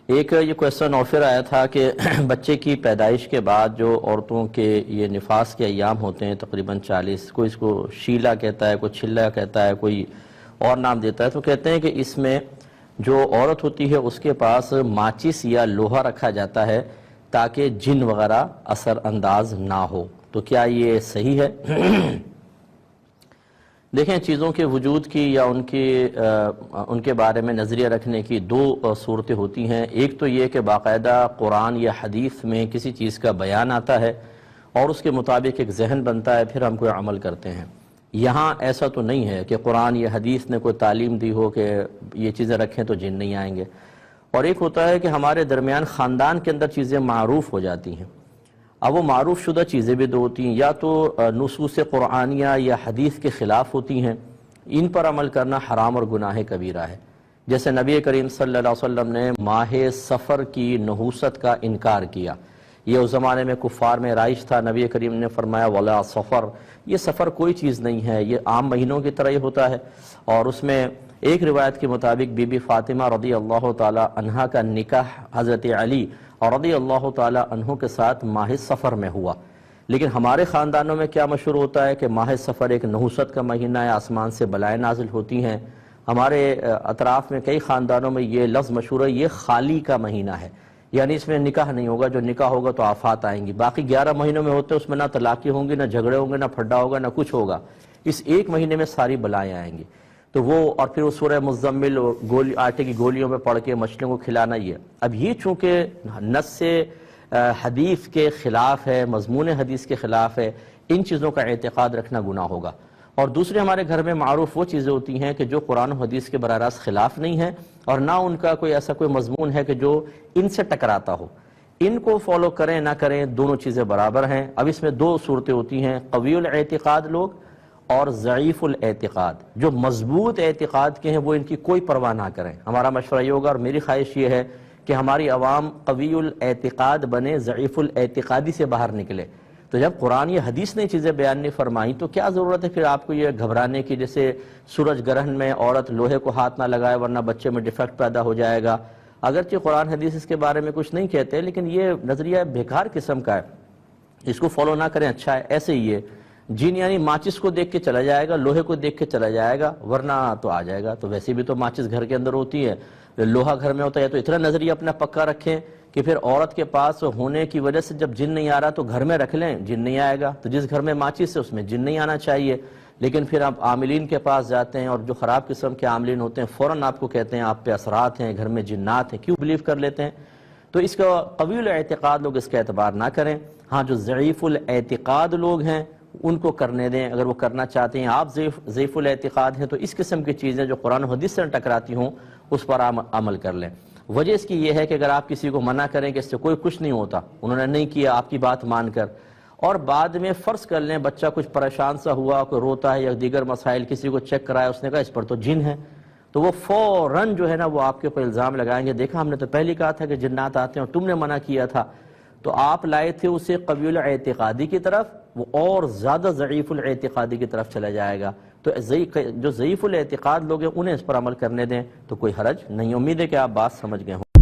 ایک یہ question offer آیا تھا کہ بچے کی پیدائش کے بعد جو عورتوں کے یہ نفاس کے ایام ہوتے ہیں تقریباً 40، کوئی اس کو شیلا کہتا ہے، کوئی چھلا کہتا ہے، کوئی اور نام دیتا ہے، تو کہتے ہیں کہ اس میں جو عورت ہوتی ہے اس کے پاس ماچس یا لوہا رکھا جاتا ہے تاکہ جن وغیرہ اثر انداز نہ ہو، تو کیا یہ صحیح ہے؟ دیکھیں، چیزوں کے وجود کی یا ان کے بارے میں نظریہ رکھنے کی دو صورتیں ہوتی ہیں۔ ایک تو یہ کہ باقاعدہ قرآن یا حدیث میں کسی چیز کا بیان آتا ہے اور اس کے مطابق ایک ذہن بنتا ہے، پھر ہم کوئی عمل کرتے ہیں۔ یہاں ایسا تو نہیں ہے کہ قرآن یا حدیث نے کوئی تعلیم دی ہو کہ یہ چیزیں رکھیں تو جن نہیں آئیں گے۔ اور ایک ہوتا ہے کہ ہمارے درمیان خاندان کے اندر چیزیں معروف ہو جاتی ہیں۔ اب وہ معروف شدہ چیزیں بھی دو ہوتی ہیں، یا تو نصوص قرآنیہ یا حدیث کے خلاف ہوتی ہیں، ان پر عمل کرنا حرام اور گناہ کبیرہ ہے۔ جیسے نبی کریم صلی اللہ علیہ وسلم نے ماہ سفر کی نحوست کا انکار کیا۔ یہ اس زمانے میں کفار میں رائج تھا۔ نبی کریم نے فرمایا ولا سفر، یہ سفر کوئی چیز نہیں ہے، یہ عام مہینوں کی طرح ہی ہوتا ہے۔ اور اس میں ایک روایت کے مطابق بی بی فاطمہ رضی اللہ تعالی عنہا کا نکاح حضرت علی رضی اللہ تعالی عنہ کے ساتھ ماہ سفر میں ہوا۔ لیکن ہمارے خاندانوں میں کیا مشہور ہوتا ہے کہ ماہ سفر ایک نحوست کا مہینہ ہے، آسمان سے بلائیں نازل ہوتی ہیں۔ ہمارے اطراف میں کئی خاندانوں میں یہ لفظ مشہور ہے، یہ خالی کا مہینہ ہے، یعنی اس میں نکاح نہیں ہوگا، جو نکاح ہوگا تو آفات آئیں گی۔ باقی 11 مہینوں میں ہوتے ہیں، اس میں نہ طلاقیں ہوں گی، نہ جھگڑے ہوں گے، نہ پھڈا ہوگا، نہ کچھ ہوگا۔ اس ایک مہینے میں ساری بلائیں آئیں گی۔ تو وہ اور پھر وہ سورہ مزمل آٹے کی گولیوں میں پڑھ کے مچھلیوں کو کھلانا ہی ہے۔ اب یہ چونکہ نص حدیث کے خلاف ہے، مضمون حدیث کے خلاف ہے، ان چیزوں کا اعتقاد رکھنا گناہ ہوگا۔ اور دوسرے ہمارے گھر میں معروف وہ چیزیں ہوتی ہیں کہ جو قرآن و حدیث کے براہ راست خلاف نہیں ہیں، اور نہ ان کا کوئی ایسا کوئی مضمون ہے کہ جو ان سے ٹکراتا ہو۔ ان کو فالو کریں نہ کریں، دونوں چیزیں برابر ہیں۔ اب اس میں دو صورتیں ہوتی ہیں، قوی الاعتقاد لوگ اور ضعیف الاعتقاد۔ جو مضبوط اعتقاد کے ہیں وہ ان کی کوئی پرواہ نہ کریں۔ ہمارا مشورہ یہ ہوگا اور میری خواہش یہ ہے کہ ہماری عوام قوی الاعتقاد بنے، ضعیف الاعتقادی سے باہر نکلے۔ تو جب قرآن یا حدیث نے چیزیں بیان نہیں فرمائیں تو کیا ضرورت ہے پھر آپ کو یہ گھبرانے کی، جیسے سورج گرہن میں عورت لوہے کو ہاتھ نہ لگائے ورنہ بچے میں ڈیفیکٹ پیدا ہو جائے گا۔ اگرچہ قرآن حدیث اس کے بارے میں کچھ نہیں کہتے، لیکن یہ نظریہ بیکار قسم کا ہے، اس کو فالو نہ کریں اچھا ہے۔ ایسے ہی ہے جن، یعنی ماچس کو دیکھ کے چلا جائے گا، لوہے کو دیکھ کے چلا جائے گا، ورنہ تو آ جائے گا۔ تو ویسے بھی تو ماچس گھر کے اندر ہوتی ہے، لوہا گھر میں ہوتا ہے۔ تو اتنا نظریہ اپنا پکا رکھیں کہ پھر عورت کے پاس ہونے کی وجہ سے جب جن نہیں آ رہا تو گھر میں رکھ لیں، جن نہیں آئے گا۔ تو جس گھر میں ماچس ہے اس میں جن نہیں آنا چاہیے۔ لیکن پھر آپ عاملین کے پاس جاتے ہیں اور جو خراب قسم کے عاملین ہوتے ہیں فوراً آپ کو کہتے ہیں آپ پہ اثرات ہیں، گھر میں جنات ہیں، کیوں بلیو کر لیتے ہیں؟ تو اس کا قوی الاعتقاد لوگ اس کا اعتبار نہ کریں۔ ہاں، جو ضعیف الاعتقاد لوگ ہیں ان کو کرنے دیں، اگر وہ کرنا چاہتے ہیں۔ آپ ضعیف الاعتقاد ہیں تو اس قسم کی چیزیں جو قرآن و حدیث سے ٹکراتی ہوں اس پر عمل کر لیں۔ وجہ اس کی یہ ہے کہ اگر آپ کسی کو منع کریں کہ اس سے کوئی کچھ نہیں ہوتا، انہوں نے نہیں کیا آپ کی بات مان کر، اور بعد میں فرض کر لیں بچہ کچھ پریشان سا ہوا، کوئی روتا ہے یا دیگر مسائل، کسی کو چیک کرایا، اس نے کہا اس پر تو جن ہے، تو وہ فوراً جو ہے نا وہ آپ کے اوپر الزام لگائیں گے، دیکھا ہم نے تو پہلے کہا تھا کہ جنات آتے ہیں اور تم نے منع کیا تھا۔ تو آپ لائے تھے اسے قوی الاعتقادی کی طرف، وہ اور زیادہ ضعیف الاعتقادی کی طرف چلا جائے گا۔ تو جو ضعیف الاعتقاد لوگ ہیں انہیں اس پر عمل کرنے دیں تو کوئی حرج نہیں۔ امید ہے کہ آپ بات سمجھ گئے ہوں۔